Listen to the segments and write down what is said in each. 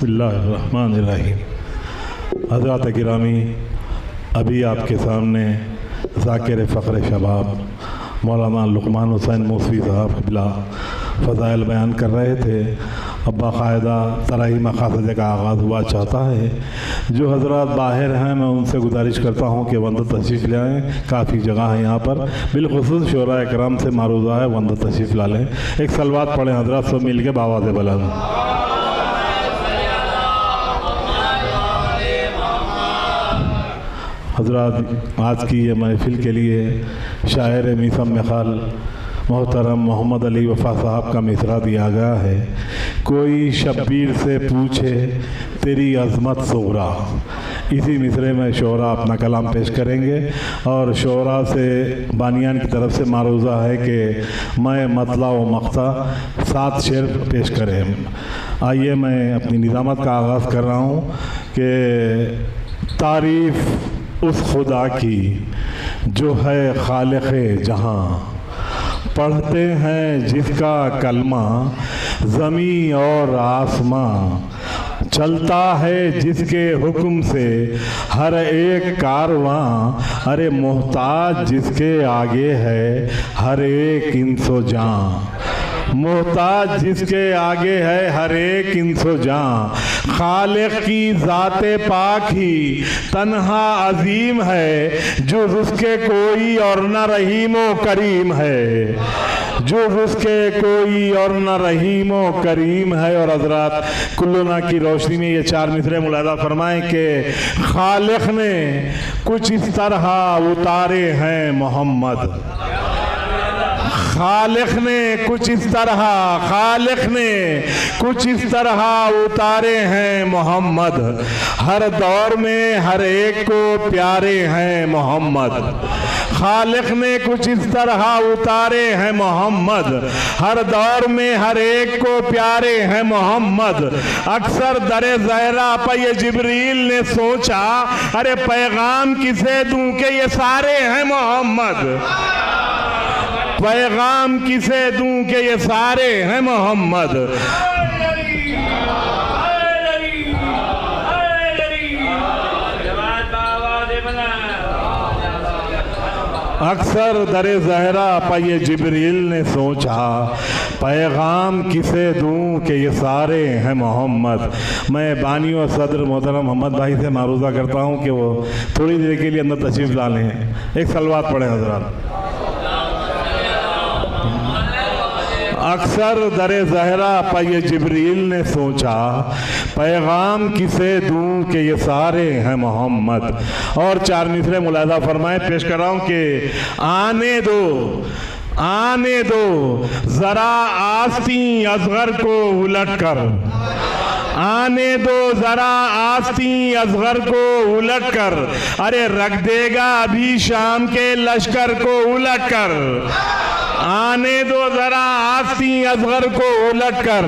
बिस्मिल्लाहिर्रहमानिर्रहीम। हज़रात गिरामी, अभी आपके सामने ज़ाकिर फ़ख्र शबाब मौलाना लुक़मान हुसैन मूसवी साहब क़िबला फ़ज़ाइल बयान कर रहे थे। अब बाकायदा तराई मक़ासद का आगाज़ हुआ चाहता है। जो हज़रात बाहर हैं, मैं उनसे गुजारिश करता हूँ कि वंदा तशरीफ़ ले आएँ। काफ़ी जगह है यहाँ पर, बिलख़ुसूस शोरा इकराम से मारूज़ा है, वंदा तशरीफ़ ला लें। एक सलवात पढ़ें हज़रात सब मिल के बावाज़ बुलंद। हज़रात, आज की ये महफ़िल के लिए शायर मीसम मखाल मोहतरम मोहम्मद अली वफ़ा साहब का मिसरा दिया गया है। कोई शब्बीर से पूछे तेरी अज़मत सुग़रा। इसी मिसरे में शोरा अपना कलाम पेश करेंगे और शोरा से बानियान की तरफ से मारूज़ा है कि मैं मतला व मक़ता 7 शेर पेश करें। आइए, मैं अपनी निज़ामत का आगाज़ कर रहा हूँ कि तारीफ़ उस खुदा की जो है खालिक़े जहाँ, पढ़ते हैं जिसका कलमा ज़मीं और आसमां, चलता है जिसके हुक्म से हर एक कारवां, अरे मोहताज जिसके आगे है हर एक इंसो जान, मोहताज जिसके आगे है हर एक इंसो जान। खालिक की ज़ाते पाक ही तन्हा अजीम है, जो उसके कोई और न रहीम व करीम है, जो उसके कोई और न रहीम व करीम है। और हज़रात, कुल्लुना की रोशनी में ये 4 मिसरे मुलादा फरमाएं कि खालिक ने कुछ इस तरह उतारे हैं मोहम्मद, खालिक ने कुछ इस तरह, खालिक ने कुछ इस तरह उतारे हैं मोहम्मद, हर दौर में हर एक को प्यारे हैं मोहम्मद, खालिक ने कुछ इस तरह उतारे हैं मोहम्मद, हर दौर में हर एक को प्यारे हैं मोहम्मद। अक्सर दरे ज़हरा पर ये जिब्रील ने सोचा, अरे पैगाम किसे दूं कि ये सारे हैं मोहम्मद, पैगाम किसे दूं कि ये सारे हैं मोहम्मद। अक्सर दरे ज़हरा पर ये जिब्रील ने सोचा, पैगाम किसे दूं कि ये सारे हैं मोहम्मद। मैं बानी और सदर मोहतरम मोहम्मद भाई से मारूज़ा करता हूँ कि वो थोड़ी देर के लिए अंदर तशरीफ़ ला लें। एक सलवात पढ़ें हज़रात। अक्सर दरे ज़हरा पर ये जिब्रील ने सोचा, पैगाम किसे दूं कि ये सारे हैं मोहम्मद। और 4 मिसरे मुलादा फरमाए, पेश कर रहा हूँ कि आने दो, आने दो ज़रा आस्तीं असग़र को उलट कर, आने दो ज़रा आस्तीं असग़र को उलट कर, अरे रख देगा अभी शाम के लश्कर को उलट कर, आने दो ज़रा आस्तीं असग़र को उलट कर,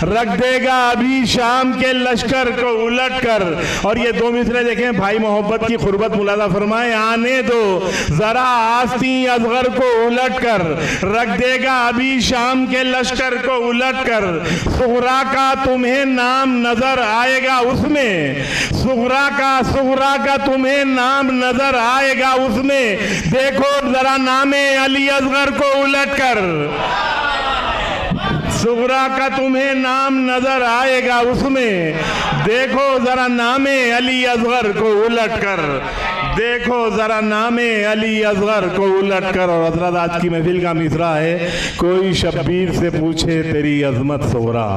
रख देगा अभी शाम के लश्कर को उलट कर। और ये 2 मिसरे देखें, भाई मोहब्बत की खुरबत मुलादा फरमाए, आने दो ज़रा आस्तीं असग़र को उलट कर, रख देगा अभी शाम के लश्कर को उलट कर। सुग़रा का तुम्हें नाम नजर आएगा उसमें, सुग़रा का तुम्हें नाम नजर आएगा उसमें, देखो जरा नामे अली असग़र को उलट कर, सुग़रा का तुम्हें नाम नजर आएगा उसमें, देखो जरा नामे अली असग़र को उलट कर, देखो जरा नामे अली असग़र को उलट कर। और हज़रत, आज की महफिल का मिसरा है, कोई शब्बीर से पूछे तेरी अज़मत सुग़रा।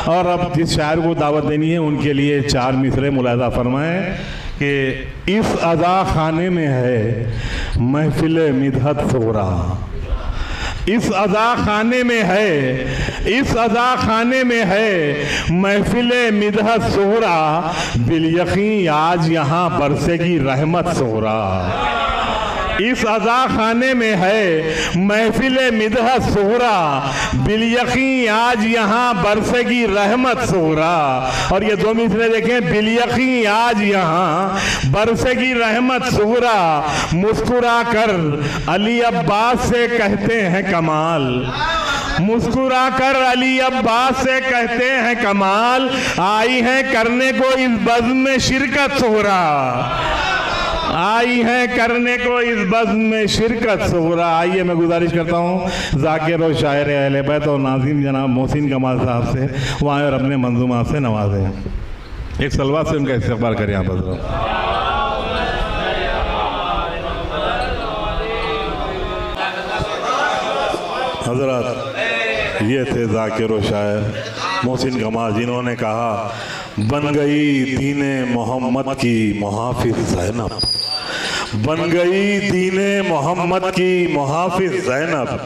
और अब जिस शायर को दावत देनी है उनके लिए 4 मिसरे मुलादा फरमाएं कि इस अज़ा खाने में है महफिल मिदहत सुग़रा, इस अज़ा खाने में है, इस अज़ा खाने में है महफिल मिदहत सुग़रा, बिल यकीन आज यहाँ बरसेगी रहमत सुग़रा। इस अज़ा खाने में है महफिल मिदहत सुग़रा, बिल यकीन आज यहाँ बरसेगी रहमत सुग़रा। और ये 2 मिसरे देखें, बिल यकीन आज यहाँ बरसेगी रहमत सुग़रा, मुस्कुरा कर अली अब्बास से कहते हैं कमाल, मुस्कुराकर अली अब्बास से कहते हैं कमाल, आई हैं करने को इस बज़्म में शिरकत सोहरा, आई हैं करने को इस बज़्म में शिरकत सोहरा। आइए मैं गुजारिश करता हूँ ज़ाकिर और शायर अहले बैत और नाज़िम जनाब मोहसिन कमाल साहब से वहाँ और अपने मंजूमात से नवाजें। एक सलवा से उनका इस्तक़बाल करें आप हज़रात। हज़रात ये थे ज़ाकिर और शायर मोहसिन कमाल, जिन्होंने कहा बन गई दीने मोहम्मद की मुहाफिज ज़ैनब, बन गई दीने मोहम्मद की मुहाफिज ज़ैनब,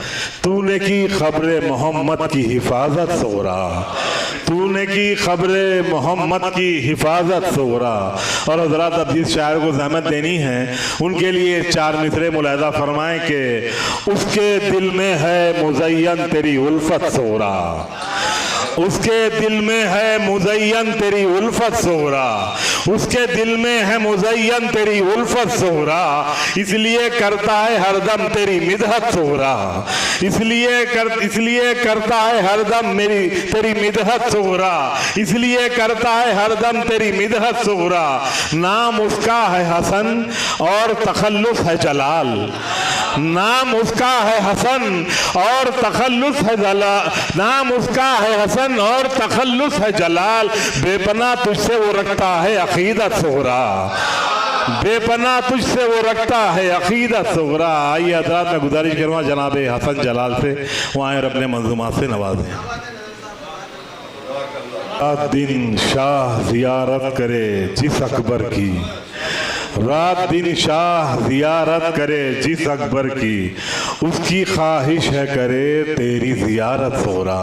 तूने की खबरे मोहम्मद की हिफाजत सोरा, तूने की खबरे मोहम्मद की हिफाजत सोरा। और हज़रात अब जिस शायर को ज़हमत देनी है उनके लिए 4 मिसरे मुलाहिज़ा फरमाएं कि उसके दिल में है मुज़य्यन तेरी उल्फत सोरा, उसके दिल में है मुज़य्यन तेरी उल्फत सोहरा, उसके दिल में है मुज़य्यन तेरी उल्फत सोहरा, इसलिए करता है हरदम तेरी मिदहत सोहरा, इसलिए करता है हरदम मेरी तेरी मिदहत सोहरा, इसलिए करता है हरदम तेरी मिदहत सोहरा। नाम उसका है हसन और तखल्लुस है जलाल, नाम उसका है हसन और तखल्लुस है जलाल, नाम उसका है हसन और तखल्लुस है जलाल, बेपना तुझसे वो रखता है अकीदत सोहरा, बेपना तुझसे वो रखता है अकीदत सोहरा। आइए हज़रात मैं गुजारिश करूँगा जनाब हसन जलाल से वहाँ और अपने मंजूमात से नवाजें। रात दिन शाह ज़ियारत करे जिस अकबर की, रात दिन शाह ज़ियारत करे जिस अकबर की, उसकी ख्वाहिश है करे तेरी ज़ियारत सोरा,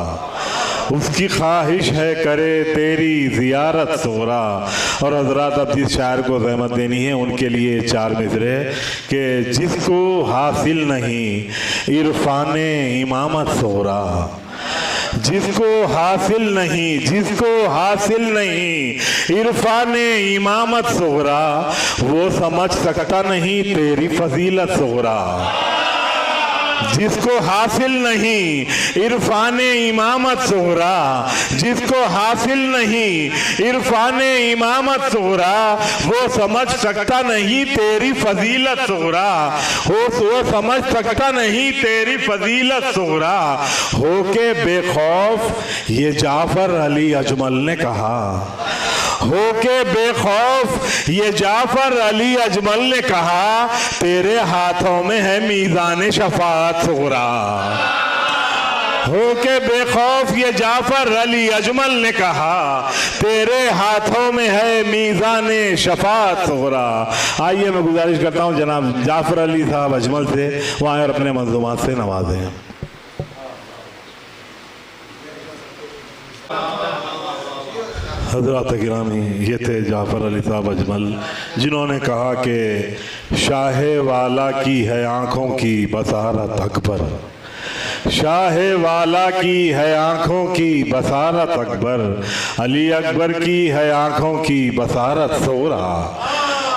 उसकी ख्वाहिश है करे तेरी ज़ियारत सोरा। और हज़रात अब जिस शायर को ज़हमत देनी है उनके लिए 4 मिसरे कि जिसको हासिल नहीं इरफाने इमामत सोरा, जिसको हासिल नहीं, जिसको हासिल नहीं इरफाने इमामत सोहरा, वो समझ सकता नहीं तेरी फजीलत सोहरा, जिसको हासिल नहीं इरफाने इमामत सोहरा, जिसको हासिल नहीं इरफाने इमामत सोहरा, वो समझ सकता नहीं तेरी फजीलत सोहरा, वो समझ सकता नहीं तेरी फजीलत सोहरा। होके बेखौफ ये जाफर अली अजमल ने कहा, होके बेखौफ ये जाफर अली अजमल ने कहा, तेरे हाथों में है मीज़ान शफाअत सोहरा, होके बेखौफ ये जाफर अली अजमल ने कहा, तेरे हाथों में है मीज़ान शफाअत सोहरा। आइए मैं गुजारिश करता हूँ जनाब जाफर अली साहब अजमल से वहाँ और अपने मंजूमात से नवाजें। हज़रात गिरामी ये थे जाफ़र अली साहब अजमल, जिन्होंने कहा कि शाह वाला की है आँखों की बसारत अकबर, शाह वाला की है आँखों की बसारत अकबर, अली अकबर की है आँखों की बसारत सोरा,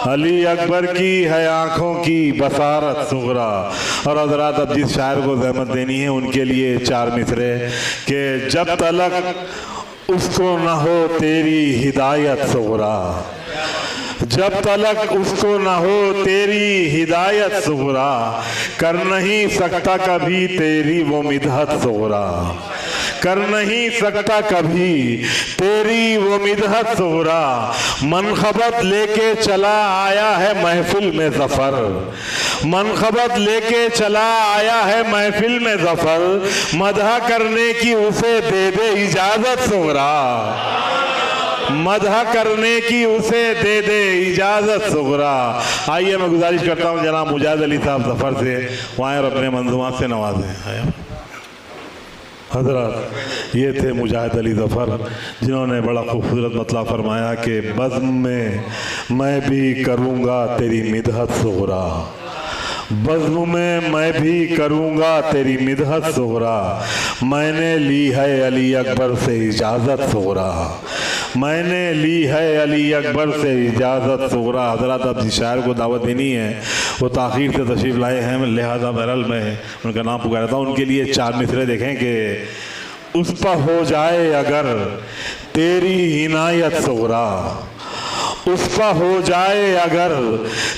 अली अकबर की है आँखों की बसारत सुगरा। और हज़रात अब जिस शायर को ज़हमत देनी है उनके लिए 4 मिसरे कि जब तलक उसको न हो तेरी हिदायत सुगरा, जब तलक उसको न हो तेरी हिदायत सुगरा, कर नहीं सकता कभी तेरी वो मिदहत सुगरा, कर नहीं सकता कभी तेरी वो मिदहत सोहरा। मनखबत लेके चला आया है महफिल में ज़फ़र, मनखबत लेके चला आया है महफिल में ज़फ़र, मदह करने की उसे दे दे इजाज़त सोहरा, मदह करने की उसे दे दे इजाज़त सुगरा। आइए मैं गुजारिश करता हूँ जनाब मुजाहिद अली साहब ज़फ़र से वहाँ और अपने मंजूमात से नवाजें। हज़रत ये थे मुजाहिद अली ज़फ़र, जिन्होंने बड़ा खूबसूरत मतलब फरमाया कि बज़्म में मैं भी करूँगा तेरी मिदहत सुगरा, बज़्म में मैं भी करूँगा तेरी मिदहत सुगरा, मैंने ली है अली अकबर से इजाज़त सुगरा, मैंने ली है अली अकबर से इजाज़त सुगरा। हज़रत अब जिस शायर को दावत देनी है वो ताख़ीर से तशरीफ़ लाए हैं, लिहाजा बहरहाल मैं उनका नाम पुकारा था। उनके लिए 4 मिसरे देखें कि उस पर हो जाए अगर तेरी इनायत सुगरा, उस पर हो जाए अगर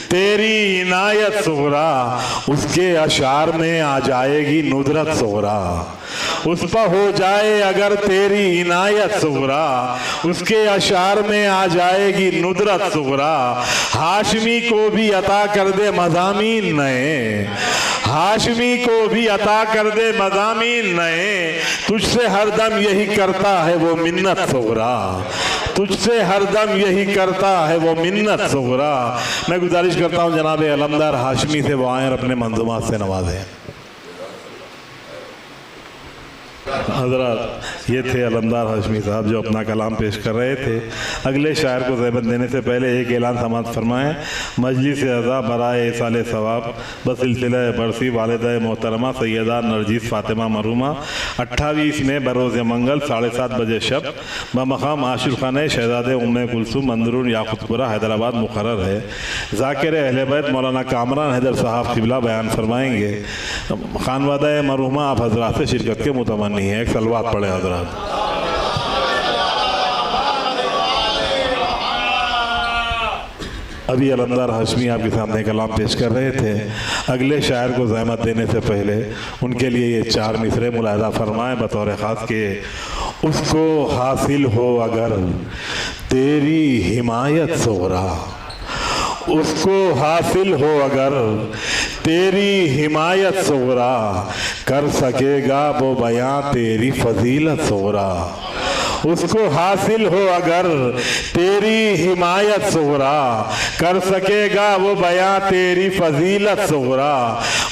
तेरी इनायत सुगरा, उसके अशार में आ जाएगी नुदरत सुगरा, उस पर हो जाए अगर तेरी इनायत सुगरा, उसके अशार में आ जाएगी नुदरत सुगरा। हाशमी को भी अता कर दे मज़ामीन नए, हाशमी को भी अता कर दे मज़ामीन नए, तुझसे हरदम यही करता है वो मिन्नत सुगरा, तुझसे हरदम यही करता है वो मिन्नत सुगरा। मैं गुजारिश करता हूँ जनाब अलमदार हाशमी से वो आएँ और अपने मंज़ूमात से नवाजें। हज़रत ये थे अलमदार हाशमी साहब जो अपना कलाम पेश कर रहे थे। अगले शायर को ज़हमत देने से पहले एक ऐलान समाअत फरमाएँ। मजलिस अज़ा बराए साल सवाब बसिलसिला बरसी वालिदा मोहतरमा सैयदा नरजिस फ़ातिमा मरूमा 28 में बरोज़ मंगल 7:30 बजे शब बमक़ाम आशिर खाने शहज़ादे उम्मे कुलसूम मंदरून याक़ूतपुरा हैदराबाद मुक़र्रर है। ज़ाकिर अहले बैत मौलाना कामरान हैदर साहब क़िबला बयान फरमाएँगे। खानवादा मरहूमा आप हज़रात से शिरकत के मुतमन्नी है। एक सलवात पढ़े हज़रात। अभी अलमदार हाशमी आपके सामने कलाम पेश कर रहे थे। अगले शायर को ज़हमत देने से पहले उनके लिए ये 4 मिसरे मुलाहिज़ा फरमाएं बतौर ख़ास के उसको हासिल हो अगर तेरी हिमायत सुगरा, उसको हासिल हो अगर तेरी हिमायत सुगरा, कर सकेगा वो बयां तेरी फजीलत सुगरा, उसको हासिल हो अगर तेरी हिमायत सुगरा, कर सकेगा वो बयां तेरी फजीलत सुगरा।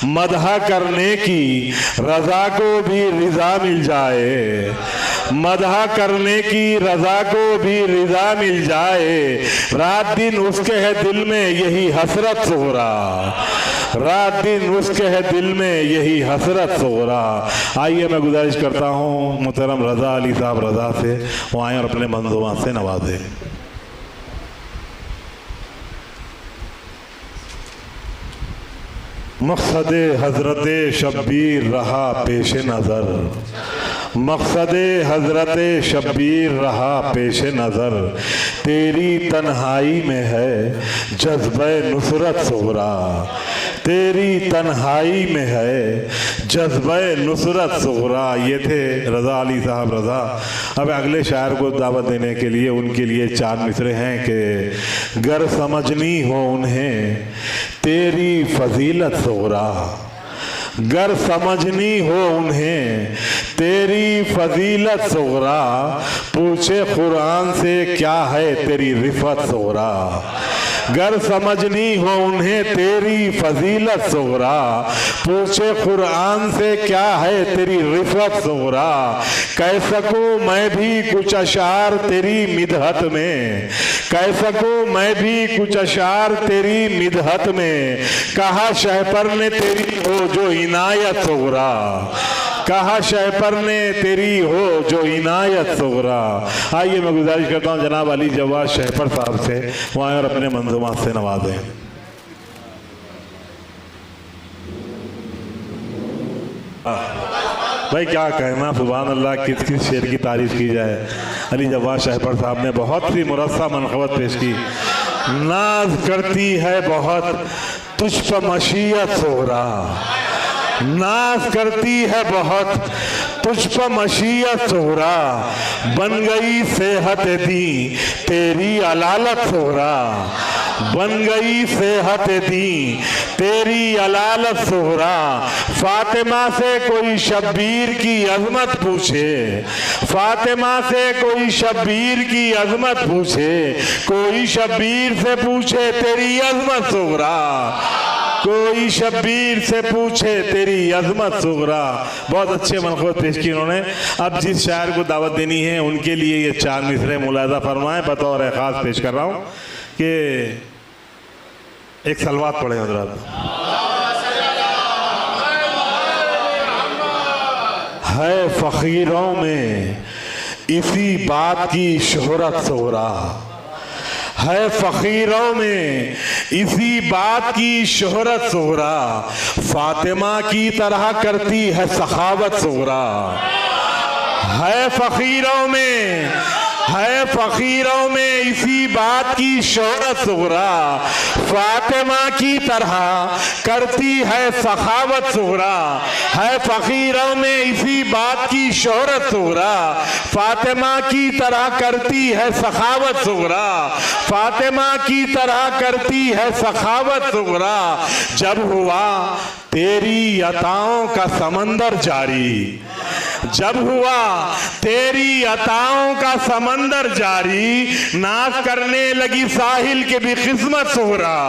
मदह करने की रज़ा को भी रिज़ा मिल जाए, मदह करने की रज़ा को भी रिज़ा मिल जाए, रात दिन उसके है दिल में यही हसरत सुगरा, रात दिन उसके है दिल में यही हसरत सुगरा। आइए मैं गुजारिश करता हूँ मुहतरम रज़ा अली साहब रज़ा से वो आएँ और अपने मंज़ूमात से नवाजें। मक़सद हज़रत शब्बीर रहा पेश नज़र, मक़सद हज़रत शब्बीर रहा पेश नज़र, तेरी तन्हाई में है जज़्बे नुसरत सुगरा, तेरी तन्हाई में है जज़्बे नुसरत सुगरा। ये थे रज़ा अली साहब रज़ा। अब अगले शायर को दावत देने के लिए उनके लिए 4 मिसरे हैं कि गर समझनी हो उन्हें तेरी फजीलत सुगरा, गर समझनी हो उन्हें तेरी फजीलत सुगरा, पूछे कुरान से क्या है तेरी रिफ़त सुगरा, गर समझनी हो उन्हें तेरी फजीलत सुगरा, पूछे कुरान से क्या है तेरी रिफ़त सुगरा। कह सकूँ मैं भी कुछ अशार तेरी मिदहत में, कह सकूँ मैं भी कुछ अशार तेरी मिदहत में, कहा शहपर ने तेरी हो जो इनायत सुगरा, कहा शहपर ने तेरी हो जो इनायत सुगरा। आइए मैं गुजारिश करता हूँ जनाब अली जवाद शहपर साहब से वो आए और अपने मंज़ूमात से नवाजें। भाई क्या कहना, सुभान अल्लाह, किस किस शेर की तारीफ़ की जाए। अली जवाद शहपर साहब ने बहुत सी मुरस्सा मनक़बत पेश की। नाज करती है बहुत तुझ पर मशीयत सुगरा, नाज करती है बहुत तुझ पर मशीयत सुगरा, बन गई सेहत दी तेरी अलालत सुगरा, बन गई सेहत दी तेरी अलालत सुगरा। फातिमा से कोई शब्बीर की अजमत पूछे, फातिमा से कोई शब्बीर की अजमत पूछे, कोई शब्बीर से पूछे तेरी अजमत सुगरा, कोई शब्बीर से पूछे तेरी अजमत सुगरा। बहुत अच्छे मनक़बत पेश की उन्होंने। अब जिस शायर को दावत देनी है उनके लिए ये 4 मिसरे मुलाहिज़ा फरमाएं बतौर ख़ास पेश कर रहा हूँ कि एक सलवात पढ़े हज़रात। है फ़कीरों में इसी बात की शोहरत सोहरा, है फ़कीरों में इसी बात की शोहरत सोहरा, फातिमा की तरह करती है सखावत सोहरा। है फ़कीरों में, है फ़कीरों में इसी बात की शोहरत सोहरा, फातिमा की तरह करती है सखावत सोहरा। है फ़कीरों में इसी बात की शोहरत सोहरा, फातिमा की तरह करती है सखावत सोहरा, फातिमा की तरह करती है सखावत सोहरा। जब हुआ तेरी अताओं का समंदर जारी, जब हुआ तेरी अताओं का समंदर जारी, नाश करने लगी साहिल के भी किस्मत सोहरा।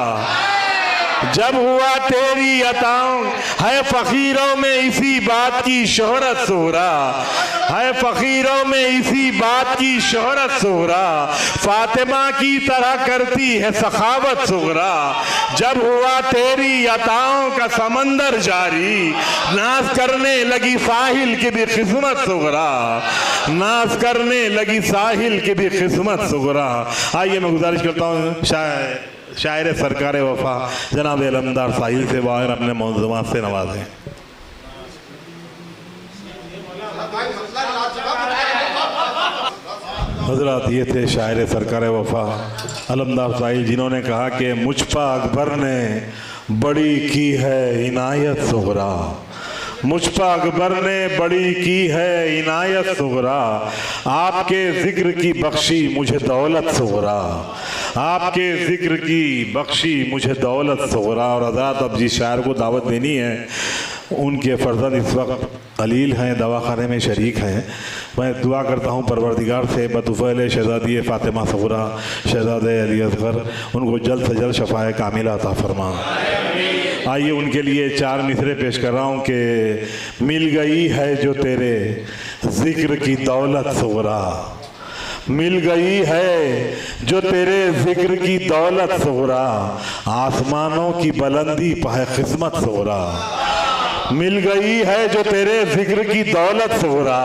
जब हुआ तेरी अताओं, है फ़कीरों में इसी बात की शोहरत सोहरा, है फ़कीरों में इसी बात की शोहरत सोहरा, फातिमा की तरह करती है सखावत सोहरा। जब हुआ तेरी अताओं का समंदर जारी, नाश करने लगी साहिल की भी किस्मत सोहरा, नाश करने लगी साहिल की भी किस्मत सोहरा। आइए मैं गुजारिश करता हूँ शायर सरकार वफा जनाब अलमदार साहिल से वाहिर अपने मौज़ूआत से नवाजें। हजरत ये थे शायर सरकार वफा अलमदार साहिल, जिन्होंने कहा कि मुझ पर अकबर ने बड़ी की है इनायत सोहरा, मुझ पर अकबर ने बड़ी की है इनायत सोहरा, आपके जिक्र की बख्शी मुझे दौलत सोहरा, आपके जिक्र की बख्शी मुझे दौलत सोहरा। और आज़ाद अब जिस शायर को दावत देनी है, उनके फर्जंद इस वक्त अलील हैं, दवाखाने में शरीक हैं। मैं दुआ करता हूँ परवरदिगार से बतुफ़ैल शहज़ादी फ़ातिमा सग़रा शहज़ादे अली असग़र, उनको जल्द से जल्द शफ़ाए कामिला अता फरमा। आइए उनके लिए 4 मिसरे पेश कर रहा हूँ कि मिल गई है जो तेरे ज़िक्र की दौलत सोहरा, मिल गई है जो तेरे ज़िक्र की दौलत सोहरा, आसमानों की बुलंदी पर किस्मत सोहरा। मिल गई है जो तेरे जिक्र की दौलत सोहरा,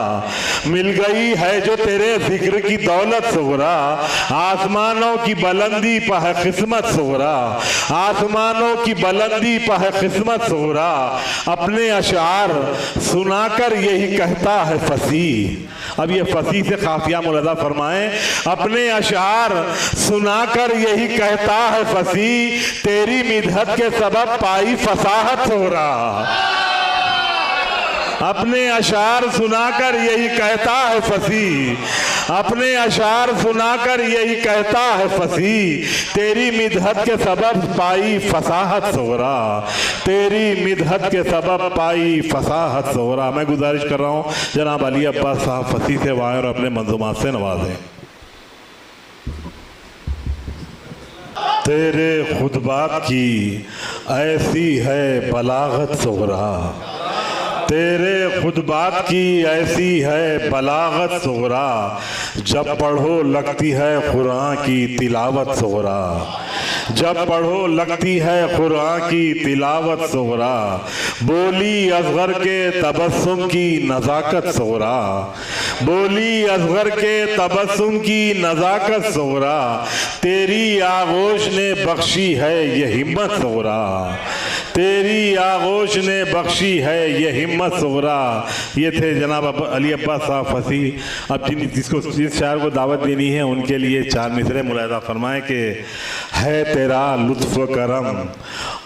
मिल गई है जो तेरे जिक्र की दौलत सोहरा, आसमानों की बुलंदी पर है किस्मत सोहरा, आसमानों की बुलंदी पर है किस्मत सोहरा। अपने अशार सुनाकर यही कहता है फसीह, अब ये फसीह से काफिया मुलादा फरमाएं, अपने अशार सुनाकर यही कहता है फसीह, तेरी मिदहत के सबब पाई फसाहत सोहरा। अपने अशार सुनाकर यही कहता है फसीह, अपने अशार सुनाकर यही कहता है फसीह, तेरी मिदहत के सबब पाई फसाहत सोहरा, तेरी मिदहत के सबब पाई फसाहत सोहरा। मैं गुजारिश कर रहा हूँ जनाब अली अब्बास साहब फसीह से वायर और अपने मंजूमात से नवाजें। तेरे खुतबात की ऐसी है बलागत सोहरा, तेरे खुतबात की ऐसी है बलागत सोहरा, जब पढ़ो लगती है कुरान की तिलावत सोहरा, जब पढ़ो लगती है कुरान की तिलावत सोहरा, बोली असगर के तबस्सुम की नज़ाकत सोहरा, बोली असगर के तबस्सुम की नज़ाकत सोहरा, तेरी आगोश ने बख्शी है ये हिम्मत सोहरा, तेरी आगोश ने बख्शी है ये हिम्मत सोहरा। ये थे जनाब अली अब्बास साहब फसीह। अब जिसको जिस शायर को दावत देनी है उनके लिए 4 मिसरे मुलाहिज़ा फरमाएं कि है तेरा लुत्फ़ करम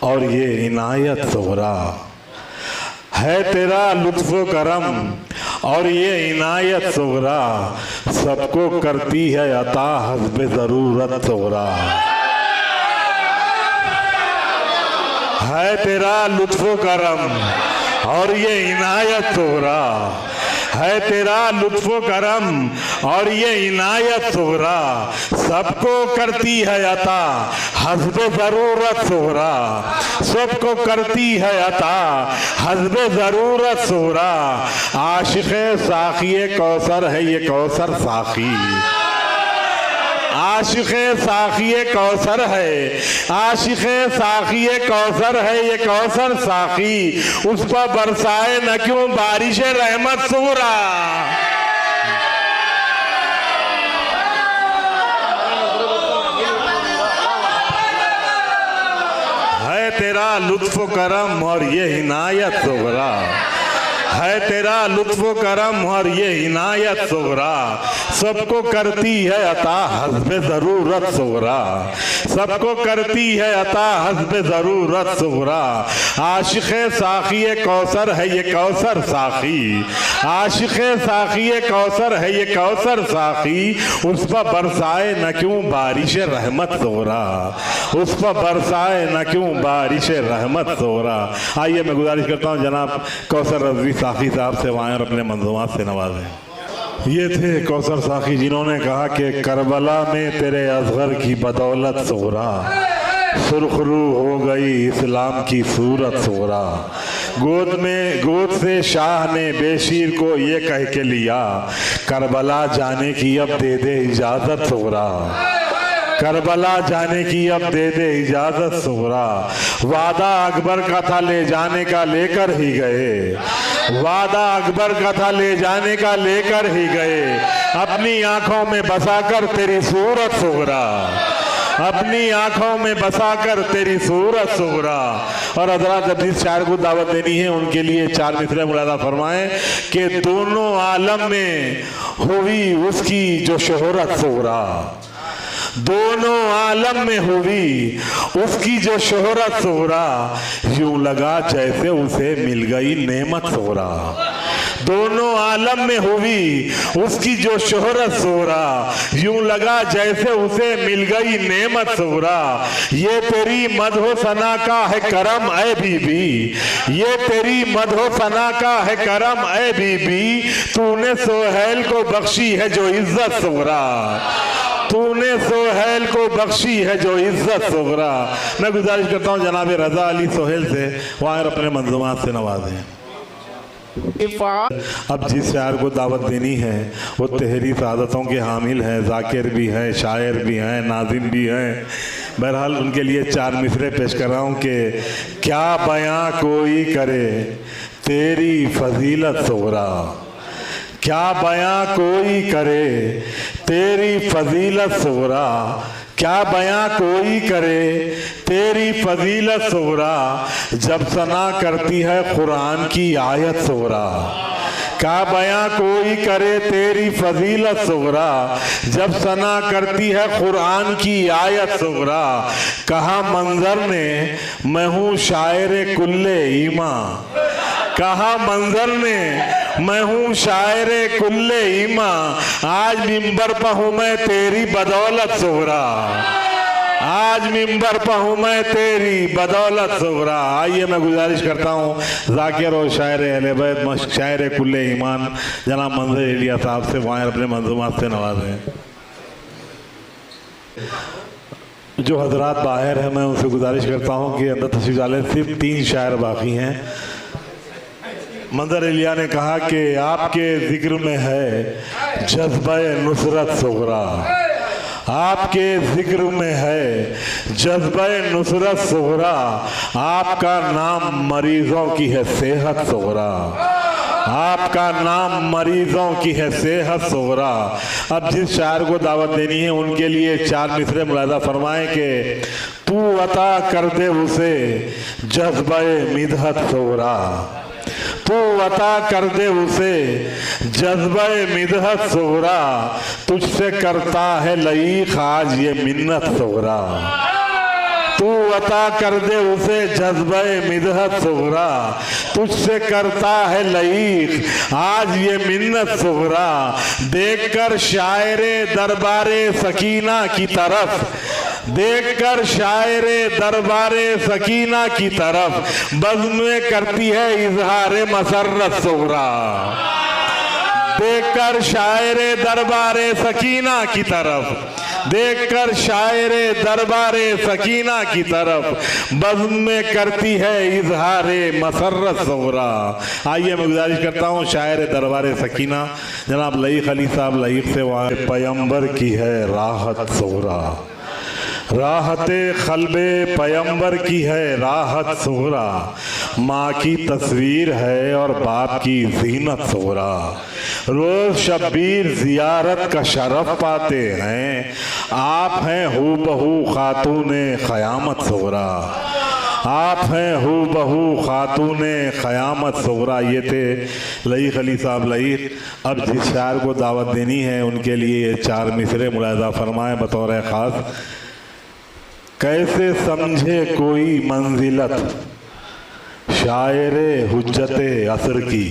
और ये इनायत सोहरा, है तेरा लुत्फ़ करम और ये इनायत सोहरा, सबको करती है अता हस्बे ज़रूरत सोहरा, है तेरा लुत्फ़ करम और ये इनायत सोहरा, है तेरा लुत्फ़ करम और ये इनायत सोहरा, सबको करती है अता हस्बे ज़रूरत सोहरा, सबको करती है अता हस्बे ज़रूरत सोहरा, आशिक़े साक़ी कौसर है ये कौसर साक़ी, आशिक़े साक़िए कौसर है, आशिक़े साक़िए कौसर है ये कौसर साक़ी, उस पर बरसाए न क्यों बारिश रहमत सूरा। है तेरा लुत्फ़ करम और ये इनायत सुग़रा, है तेरा लुत्फ़ करम और ये इनायत सुग़रा, सबको करती है अता हस्बे ज़रूरत सुग़रा, सबको करती है अता हस्बे ज़रूरत सुग़रा। आशिक़े साक़िए कौसर है ये कौसर साक़ी, आशिक़े साक़िए कौसर है ये कौसर साक़ी, उस पर बरसाए न क्यों बारिश रहमत सुग़रा, उस पर बरसाए न क्यों बारिश रहमत सुग़रा। आइए मैं गुजारिश करता हूँ जनाब कौसर रज़वी साक़ी साहब से वहाँ और अपने मंज़ूमात से नवाजें। ये थे कौसर साक़ी जिन्होंने कहा कि करबला में तेरे असग़र की बदौलत सुग़रा, सुरखरू हो गई इस्लाम की सूरत सुग़रा। गोद से शाह ने बेशीर को ये कह के लिया, करबला जाने की अब दे दे इजाज़त सुग़रा, करबला जाने की अब दे दे इजाज़त सुग़रा। वादा अकबर का था ले जाने का लेकर ही गए, वादा अकबर का था ले जाने का लेकर ही गए, अपनी आंखों में बसाकर तेरी सूरत सुग़रा, अपनी आंखों में बसाकर तेरी सूरत सुग़रा। और हज़रात जब जिस शायर को दावत देनी है उनके लिए चार मिसरे मुलादा फरमाएं कि दोनों आलम में हुई उसकी जो शोहरत सुग़रा, दोनों आलम में हुई उसकी जो शोहरत सुग़रा, यूं लगा जैसे उसे मिल गई नेमत सुग़रा, दोनों आलम में हुई उसकी जो शोहरत सुग़रा, यूं लगा जैसे उसे मिल गई नेमत सुग़रा। ये तेरी मदहो सना का है करम ए बीबी, ये तेरी मदहो सना का है करम ए बीबी, तूने सोहैल को बख्शी है जो इज्जत सुग़रा, तूने सोहेल को बख्शी है जो इज्जत सुग़रा। मैं गुजारिश करता हूँ जनाब रज़ा अली सोहेल से वहाँ अपने मंज़ूमात से नवाजें। अब जिस शायर को दावत देनी है वो तहरी सादतों के हामिल हैं, ज़ाकिर भी हैं, शायर भी हैं, नाज़िम भी हैं। बहरहाल उनके लिए चार मिसरे पेश कर रहा हूँ कि क्या बयां कोई करे तेरी फजीलत सुग़रा, क्या बयां कोई करे तेरी फजीलत सुग़रा, क्या बयां कोई करे तेरी फजीलत सुग़रा, जब सना करती है कुरान की आयत सुग़रा, क्या बयां कोई करे तेरी फजीलत सुग़रा, जब सना करती है कुरान की आयत सुग़रा। कहा मंजर ने मैं हूँ शायर कुल्ले ईमा, कहा मंजर ने मैं हूँ शायर कुल्ले ईमा, आज मिंबर पर हूँ मैं तेरी बदौलत सुग़रा, आज मिंबर पर हूँ मैं तेरी बदौलत सुग़रा। आइए मैं गुजारिश करता हूँ ज़ाकिर और शायर अहले बैत शायर कुल्ले ईमान जनाब मंजर इलिया साहब से वहाँ अपने मंज़ूमात से नवाजें। जो हजरात बाहर हैं मैं उनसे गुजारिश करता हूँ कि अंदर तशरीफ़ डालें, सिर्फ 3 शायर बाकी हैं। मंजर इलिया ने कहा कि आपके ज़िक्र में है जज्बे नुसरत सुग़रा, आपके ज़िक्र में है जज्बे नुसरत सुग़रा, आपका नाम मरीज़ों की है सेहत सुग़रा, आपका नाम मरीज़ों की है सेहत सुग़रा। अब जिस शायर को दावत देनी है उनके लिए 4 मिसरे मुलादा फरमाएं कि तू अता कर दे उसे जज्बे मिदहत सुग़रा, तू अता कर दे उसे जज्बे मिदहत सुग़रा, तुझसे करता है लईक़ आज ये मिन्नत सुग़रा, तू अता कर दे उसे जज्बे मिदहत सुग़रा, तुझसे करता है लईक़ आज ये मिन्नत सुग़रा। देखकर शायरे दरबारे सकीना की तरफ, देखकर शायरे दरबारे सकीना की तरफ, बज़्म में करती है इज़हारे मसर्रत सुग़रा, देखकर शायरे दरबारे सकीना की तरफ देखकर शायरे दरबारे सकीना की तरफ बज़्म में करती है इजहारे मसर्रत सुगरा। आइए मैं गुजारिश करता हूँ शायरे दरबारे सकीना जनाब लईक अली साहब लईक से वहाँ पैगंबर की है राहत सुगरा। राहते क़ल्बे पैगंबर की है राहत सुगरा। माँ की तस्वीर है और बाप की ज़ीनत सुगरा। रोज़ शब्बीर ज़ियारत का शरफ पाते हैं। आप हैं हू बहू खातूने क़यामत सुगरा। आप हैं हू बहू खातूने क़यामत सुगरा। ये थे लईक अली साहब लईक। अब जिस शायर को दावत देनी है उनके लिए ये 4 मिसरे मुलाहिज़ा फरमाएं बतौर ख़ास। कैसे समझे कोई मंजिलत शायरे हुज्जते असर की।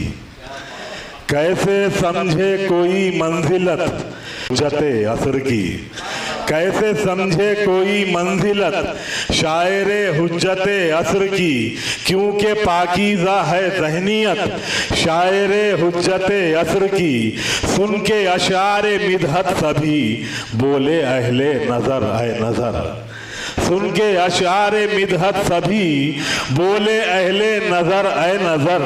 कैसे समझे कोई मंजिलत हुज्जते असर की। कैसे समझे कोई मंजिलत शायरे हुज्जते असर की। क्योंकि पाकीज़ा है ज़हनियत शायरे हुज्जते असर की। सुन के अशारे मिदहत सभी बोले अहले नज़र आए नज़र। सुन के अशारे मिदहत सभी बोले अहले नज़र ए नज़र।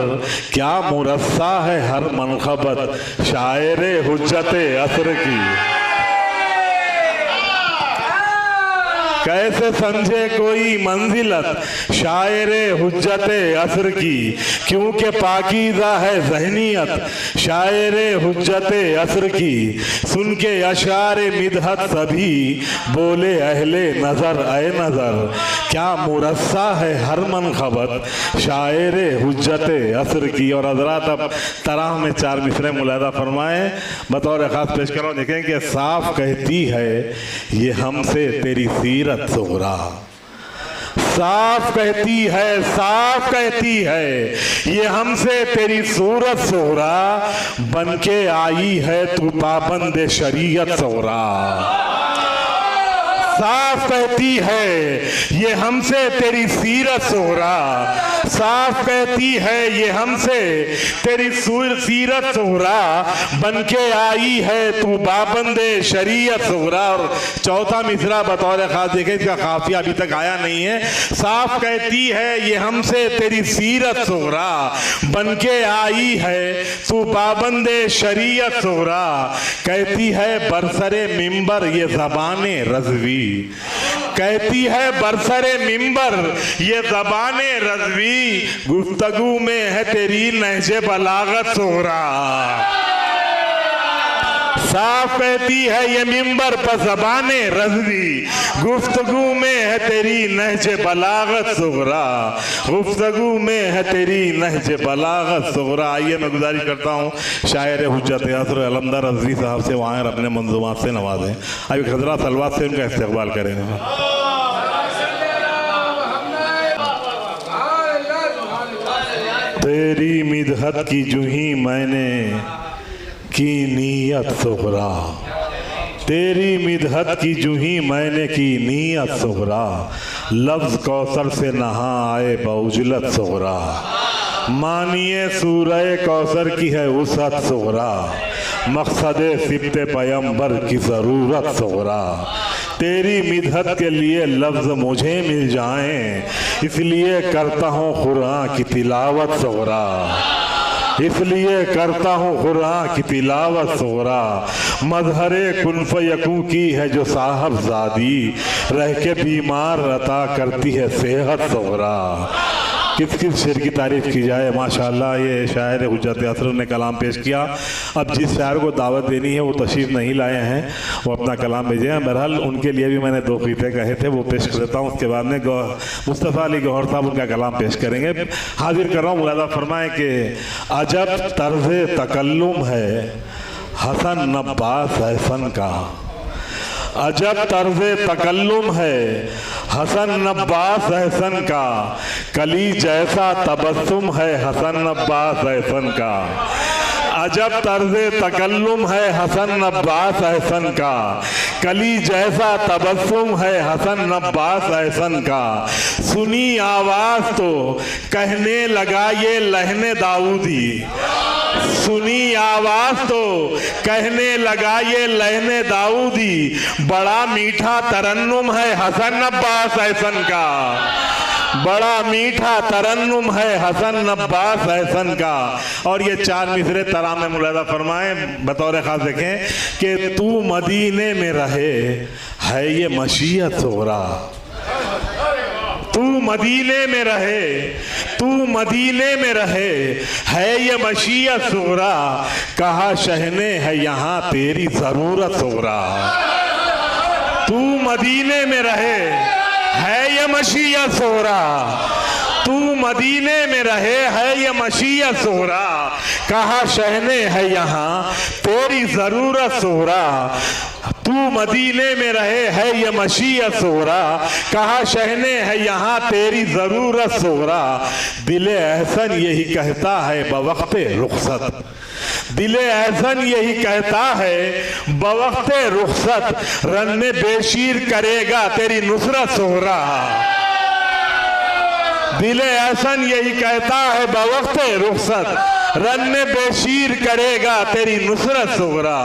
क्या मुरस्सा है हर मनखबत शायरे हुज्जते असर की। कैसे समझे कोई मंजिलत शायरे हुज्जते असर की। क्योंकि पाकीज़ा है ज़हनियत शायरे हुज्जते असर की। सुन के अशारे मिदहत सभी बोले अहले नज़र ए नज़र। क्या मुरस्सा है हर मनखबत शायरे हुज्जते असर की। और हज़रात अब तराह में 4 मिसरे मुलाहिज़ा फरमाएँ बतौर ख़ास पेश कर रहा हूँ। देखें कि साफ कहती है ये हमसे तेरी सीरत सुगरा। साफ कहती है साफ कहती है ये हमसे तेरी सूरत सुगरा। बन के आई है तू पाबंद शरीयत सुगरा। साफ कहती है ये हमसे तेरी सीरत सुगरा। साफ कहती है ये हमसे तेरी सीरत सुगरा। बन के आई है तू बाबंदे शरीयत सुगरा। और चौथा मिसरा बतौर खास देखें इसका काफिया अभी तक आया नहीं है। साफ कहती है ये हमसे तेरी सीरत सुगरा। बन के आई है तू बाबंदे शरीयत सुगरा। कहती है बरसरे मिंबर ये ज़बाने रज़वी। कहती है बरसरे मिंबर ये ज़बाने रज़वी। गुफ्तगू में है तेरी नहजे बलागत सुगरा। साफ कहती है ये मिंबर पर ज़बाने रज़वी। गुफ्तगू में है तेरी नहजे बलागत सुगरा। गुफ्तगू में है तेरी नहजे बलागत सुगरा। आइए मैं गुजारिश करता हूँ शायर हुज्जत असर अलमदार रज़वी साहब से वहाँ अपने मंजूमात से नवाजें। अभी खजरा सलवात से उनका इस्तेक़बाल करेंगे। तेरी मिदहत की जूही मैंने की नीयत सुगरा। तेरी मिदहत की जूही मैंने की नीयत सुगरा। लफ्ज़ कौसर से नहा आए बउजलत सुगरा। मानिए सूरह कौसर की है उसत सुगरा। मकसद सिब्ते पैगंबर की ज़रूरत सुगरा। तेरी मिदहत के लिए लफ्ज़ मुझे मिल जाएं इसलिए करता हूँ कुरान की तिलावत सुगरा। इसलिए करता हूँ कुरान की तिलावत सुगरा। मज़हरे कुन फ़यकून की है जो साहबज़ादी रह के बीमार अता करती है सेहत सुगरा। किस किस शेर की तारीफ़ की जाए। माशाअल्लाह ये शायर हुज्जत असर ने कलाम पेश किया। अब जिस शायर को दावत देनी है वो तशरीफ़ नहीं लाए हैं वो अपना कलाम भेजें। बहरहाल उनके लिए भी मैंने 2 क़ीते कहे थे वो पेश कर देता हूँ। उसके बाद में मुस्तफ़ा अली गौहर साहब उनका कलाम पेश करेंगे। हाजिर कर रहा हूँ मुलाहिज़ा फरमाएँ कि अजब तर्ज़े तकल्लुम है हसन अब्बास हसन का। अजब तर्ज़े तकल्लुम है हसन अब्बास हसन का। कली जैसा तबस्सुम है हसन अब्बास हसन का। अजब तर्ज़े तकल्लुम है हसन अब्बास एहसन का, कली जैसा तबस्सुम है हसन अब्बास एहसन का। सुनी आवाज़ तो कहने लगा ये लहने दाऊदी, सुनी आवाज़ तो कहने लगा ये लहने दाऊदी, बड़ा मीठा तरन्नुम है हसन अब्बास एहसन का, बड़ा मीठा तरन्नुम है हसन अब्बास एहसन का। और ये 4 मिसरे तराम में मुलादा फरमाए बतौर खास देखें कि तू मदीने में रहे है ये मशीयत सोहरा, तू मदीने में रहे, तू मदीने में रहे है ये मशीयत सोहरा, कहा शहने है यहाँ तेरी ज़रूरत सोहरा। तू मदीने में रहे है ये मशीयत सोहरा, तू मदीने में रहे है ये मशीयत सोहरा, कहा शहने है यहाँ तेरी ज़रूरत सोहरा। तू मदीने में रहे है ये मशीयत सोहरा, कहा शहने है यहाँ तेरी ज़रूरत सोहरा। दिल एहसन यही कहता है बवक़्ते रुख़सत, दिल एहसन यही कहता है बवक़्ते रुख़सत, रन में बेशीर करेगा तेरी नुसरत सोहरा। दिल एहसन यही कहता है बवक़्ते रुख़सत, रन में बेशीर करेगा तेरी नुसरत सोहरा।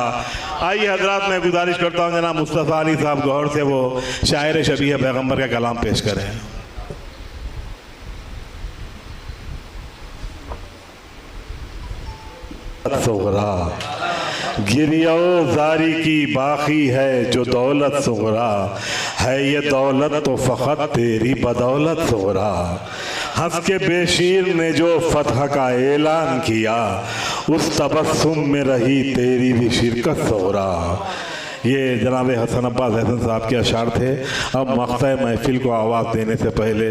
आइए हजरात, मैं गुजारिश करता हूँ जनाब मुस्तफ़ा अली साहब गौहर से वो शायर शबीह पैगम्बर का कलाम पेश करें। सोहरा गिरियो जारी की बाकी है जो दौलत सोहरा, है ये दौलत तो फ़क़त तेरी बदौलत सोहरा। हंस के बेशीर ने जो फतह का ऐलान किया, उस तबस्सुम में रही तेरी भी शिरकत सोहरा। ये जनाब हसन अब्बास एहसन साहब के अशार थे। अब मक़सद महफिल को आवाज़ देने से पहले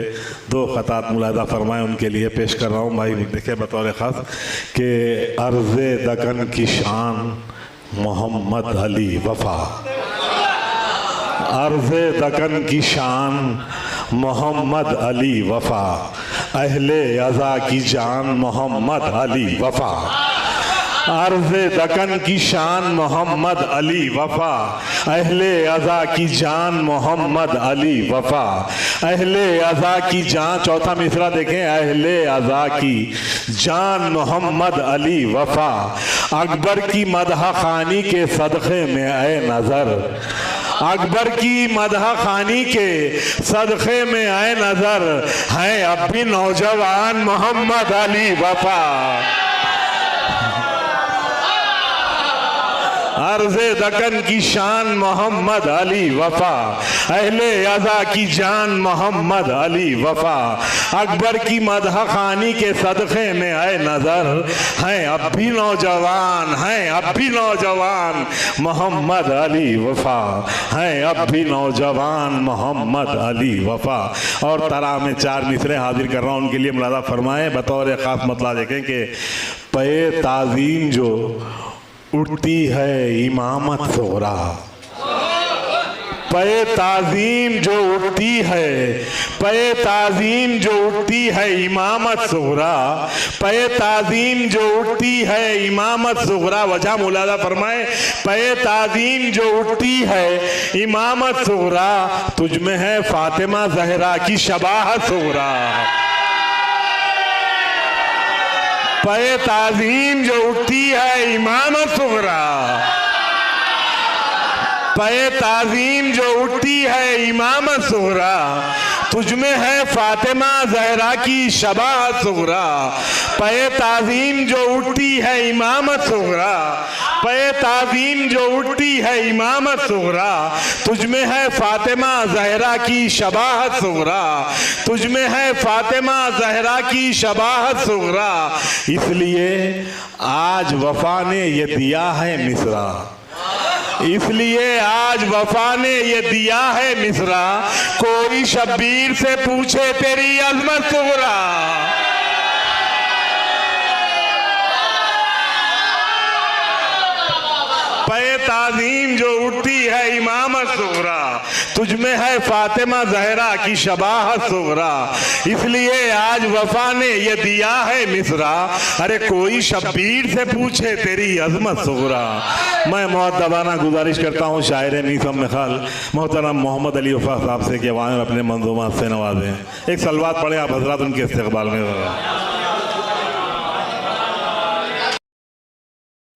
2 ख़तात मुलादा फरमाएँ, उनके लिए पेश कर रहा हूँ भाई। देखे बतौर ख़ास कि अर्ज़े दकन की शान मोहम्मद अली वफ़ा, अर्ज़े दकन की शान मोहम्मद अली वफ़ा, अहले अज़ा की जान मोहम्मद अली वफ़ा, अर्ज़े दकन की शान मोहम्मद अली वफ़ा, अहले अज़ा की जान मोहम्मद अली वफ़ा, अहले अज़ा की जान। चौथा मिसरा देखें, अहले अज़ा की जान मोहम्मद अली वफ़ा, अकबर की मदह खानी के सदक़े में आए नज़र, अकबर की मदह खानी के सदक़े में आए नज़र, हैं अब भी नौजवान मोहम्मद अली वफ़ा। अर्ज़े दकन की शान मोहम्मद अली वफ़ा, अहले अज़ा की जान मोहम्मद अली वफ़ा, अकबर की मदह खानी के सदक़े में आए नज़र, हैं अब भी नौजवान, हैं अब भी नौजवान मोहम्मद अली वफ़ा, हैं अब भी नौजवान मोहम्मद अली वफ़ा। और तरा में 4 मिसरे हाजिर कर रहा हूँ, उनके लिए मुलादा फरमाएँ बतौर ख़ास। मतलब देखें कि पे ताज़ीम जो उठती है इमामत सोहरा, पे ताज़ीम जो उठती है, पे ताज़ीम जो उठती है इमामत सोहरा, पे ताज़ीम जो उठती है इमामत सोहरा। वजह मुलादा फरमाए, पे ताज़ीम जो उठती है इमामत सोहरा, तुझ में है फातिमा ज़हरा की शबाहत सोहरा। पे ताज़ीम जो उठती है इमामत सोहरा, पे ताज़ीम जो उठती है इमामत सोहरा, तुझ में है फातिमा ज़हरा की शबाहत सोहरा। पे ताज़ीम जो उठती है इमामत सोहरा, पे ताज़ीम जो उठती है इमामत सोहरा, तुझ में है फातिमा ज़हरा की शबाहत सोहरा, तुझ में है फातिमा ज़हरा की शबाहत सोहरा। इसलिए आज वफ़ा ने ये दिया है मिसरा, इसलिए आज वफ़ा ने ये दिया है मिसरा, कोई शब्बीर से पूछे तेरी अज़मत सोहरा। पे ताज़ीम जो उठती है इमामत सुगरा, तुझ में है फातिमा जहरा की शबाहत सुगरा, इसलिए आज वफा ने ये दिया है मिसरा, अरे कोई शब्बीर से पूछे तेरी अजमत सुगरा। मैं मुअद्दबाना गुजारिश करता हूँ शायर मीसम मिसाल मोहतरम मोहम्मद अली वफा साहब से कि वहाँ अपने मंजूमात से नवाजें। एक सलवात पढ़े आप हजरात उनके इस्तकबाल में।